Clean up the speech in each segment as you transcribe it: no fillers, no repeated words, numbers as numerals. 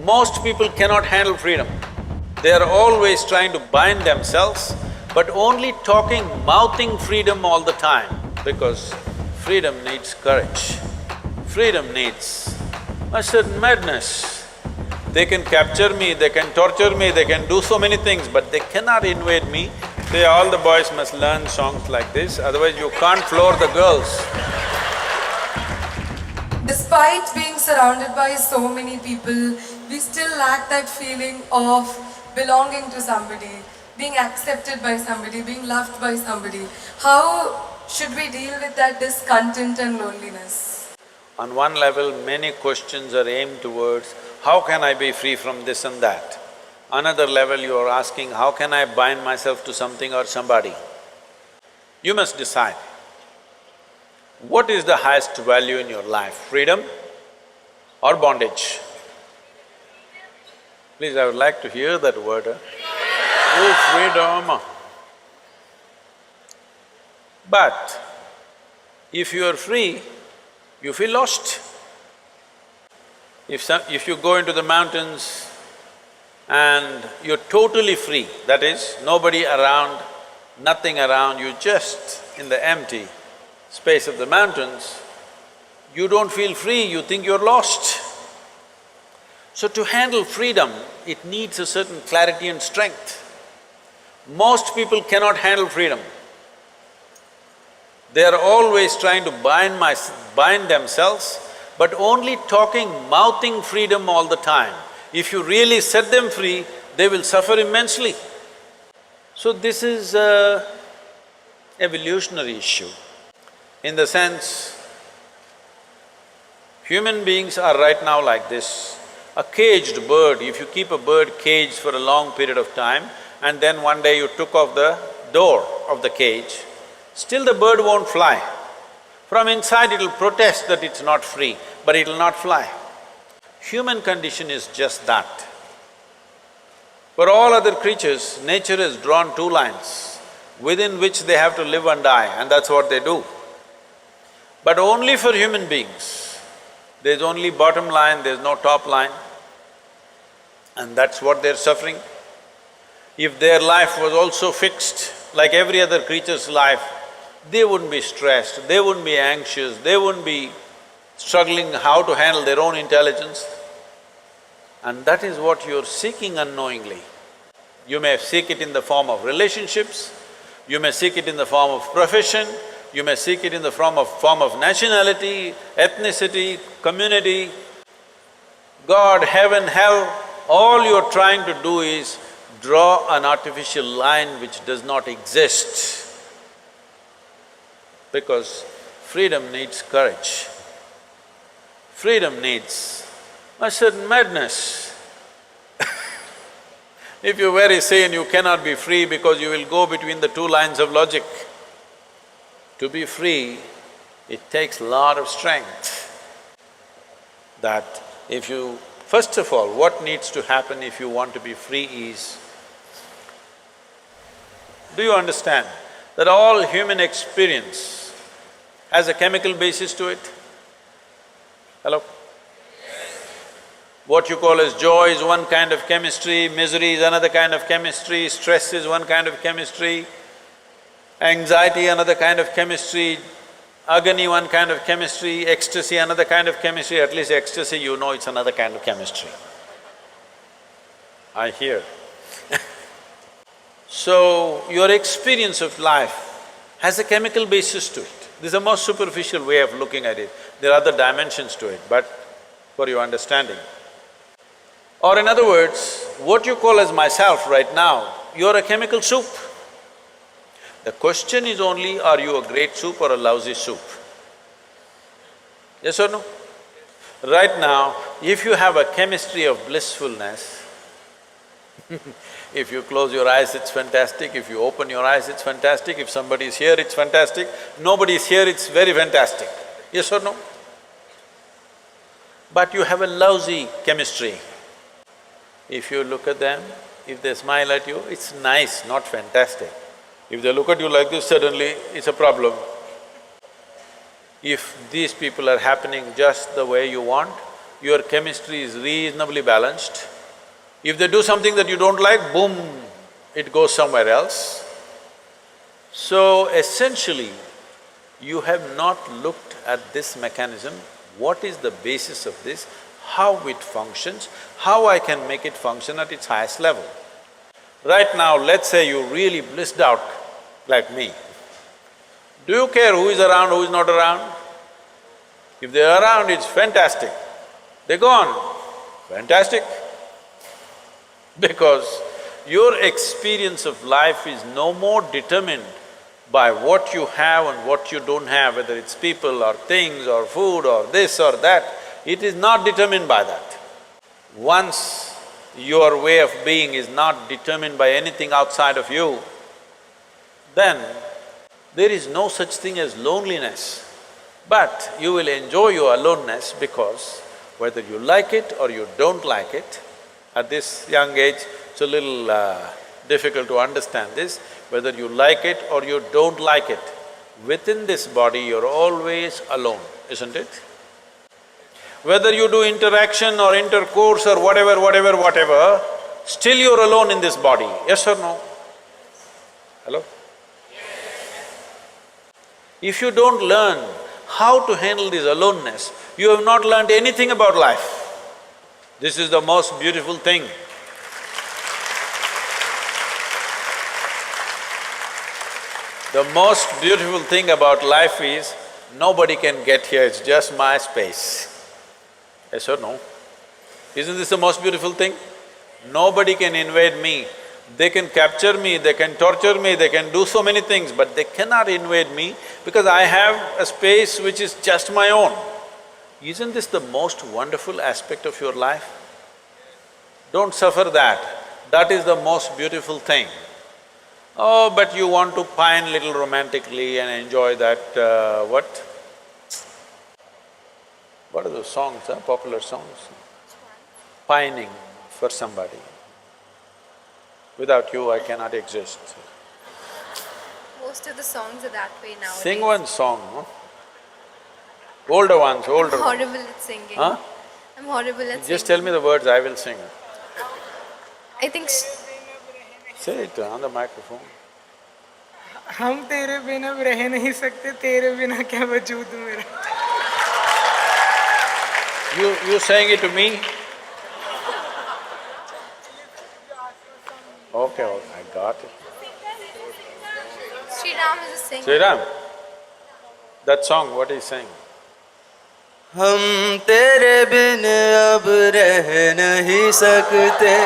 Most people cannot handle freedom. They are always trying to bind themselves, but only talking, mouthing freedom all the time, because freedom needs courage. Freedom needs a certain madness. They can capture me, they can torture me, they can do so many things, but they cannot invade me. Say, all the boys must learn songs like this, otherwise you can't floor the girls. Despite being surrounded by so many people, we still lack that feeling of belonging to somebody, being accepted by somebody, being loved by somebody. How should we deal with that discontent and loneliness? On one level, many questions are aimed towards, how can I be free from this and that? Another level, you are asking, how can I bind myself to something or somebody? You must decide. What is the highest value in your life, freedom or bondage? Please, I would like to hear that word, Oh, freedom! But if you are free, you feel lost. If you go into the mountains and you're totally free, that is, nobody around, nothing around, you just in the empty space of the mountains, you don't feel free, you think you're lost. So to handle freedom, it needs a certain clarity and strength. Most people cannot handle freedom. They are always trying to bind themselves, but only talking, mouthing freedom all the time. If you really set them free, they will suffer immensely. So this is an evolutionary issue. In the sense, human beings are right now like this. A caged bird, if you keep a bird caged for a long period of time and then one day you took off the door of the cage, still the bird won't fly. From inside it'll protest that it's not free, but it'll not fly. Human condition is just that. For all other creatures, nature has drawn two lines within which they have to live and die, and that's what they do. But only for human beings, there's only bottom line, there's no top line, and that's what they're suffering. If their life was also fixed like every other creature's life, they wouldn't be stressed, they wouldn't be anxious, they wouldn't be struggling how to handle their own intelligence. And that is what you're seeking unknowingly. You may seek it in the form of relationships, you may seek it in the form of profession, you may seek it in the form of nationality, ethnicity, community, God, heaven, hell. All you're trying to do is draw an artificial line which does not exist. Because freedom needs courage. Freedom needs a certain madness. If you're very sane, you cannot be free because you will go between the two lines of logic. To be free, it takes a lot of strength. That if you… First of all, what needs to happen if you want to be free is, do you understand that all human experience has a chemical basis to it? Hello? What you call as joy is one kind of chemistry, misery is another kind of chemistry, stress is one kind of chemistry, anxiety another kind of chemistry, agony one kind of chemistry, ecstasy another kind of chemistry. At least ecstasy, you know it's another kind of chemistry. I hear. So, your experience of life has a chemical basis to it. This is the most superficial way of looking at it. There are other dimensions to it, but for your understanding. Or in other words, what you call as myself right now, you're a chemical soup. The question is only, are you a great soup or a lousy soup? Yes or no? Right now, if you have a chemistry of blissfulness, if you close your eyes, it's fantastic, if you open your eyes, it's fantastic, if somebody is here, it's fantastic, nobody is here, it's very fantastic. Yes or no? But you have a lousy chemistry. If you look at them, if they smile at you, it's nice, not fantastic. If they look at you like this, suddenly it's a problem. If these people are happening just the way you want, your chemistry is reasonably balanced. If they do something that you don't like, boom, it goes somewhere else. So essentially, you have not looked at this mechanism, what is the basis of this, how it functions, how I can make it function at its highest level. Right now, let's say you really blissed out like me. Do you care who is around, who is not around? If they're around, it's fantastic. They're gone, fantastic. Because your experience of life is no more determined by what you have and what you don't have, whether it's people or things or food or this or that, it is not determined by that. Once your way of being is not determined by anything outside of you, then there is no such thing as loneliness. But you will enjoy your aloneness because whether you like it or you don't like it, at this young age, it's a little difficult to understand this, whether you like it or you don't like it, within this body you're always alone, isn't it? Whether you do interaction or intercourse or whatever, still you're alone in this body, yes or no? Hello? If you don't learn how to handle this aloneness, you have not learned anything about life. This is the most beautiful thing. The most beautiful thing about life is, nobody can get here, it's just my space. Yes or no? Isn't this the most beautiful thing? Nobody can invade me. They can capture me, they can torture me, they can do so many things, but they cannot invade me because I have a space which is just my own. Isn't this the most wonderful aspect of your life? Don't suffer that. That is the most beautiful thing. Oh, but you want to pine little romantically and enjoy that, what are those songs, popular songs? Pining for somebody. Without you, I cannot exist. Most of the songs are that way nowadays. Sing one song, no? Older ones, older I'm ones. horrible at singing. Huh? I'm horrible at singing. Just tell me the words, I will sing. I think… Say it on the microphone. हम तेरे बिना रह नहीं सकते, तेरे बिना क्या वजूद मेरा। You saying it to me? Okay, I got it. Sri Ram is a singer. Sri Ram, that song, what is saying? हम तेरे बिन अब रह नहीं सकते,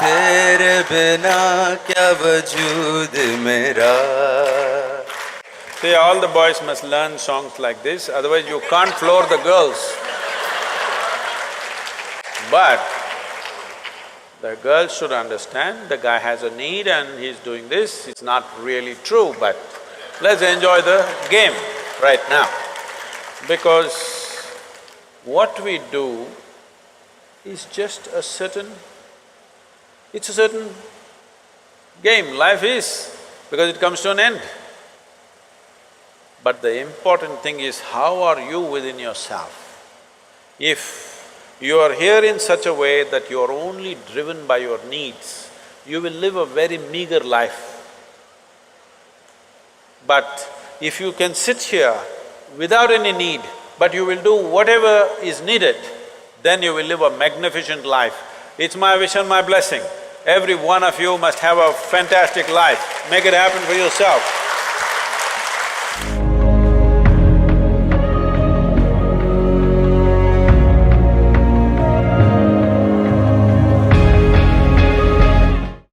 तेरे बिना क्या वजूद मेरा। See, all the boys must learn songs like this, otherwise you can't floor the girls. But the girls should understand, the guy has a need and he's doing this, it's not really true, but let's enjoy the game right now. Because what we do is just a certain… it's a certain game, life is, because it comes to an end. But the important thing is, how are you within yourself? If you are here in such a way that you are only driven by your needs, you will live a very meager life. But if you can sit here without any need, but you will do whatever is needed, then you will live a magnificent life. It's my wish and my blessing. Every one of you must have a fantastic life. Make it happen for yourself.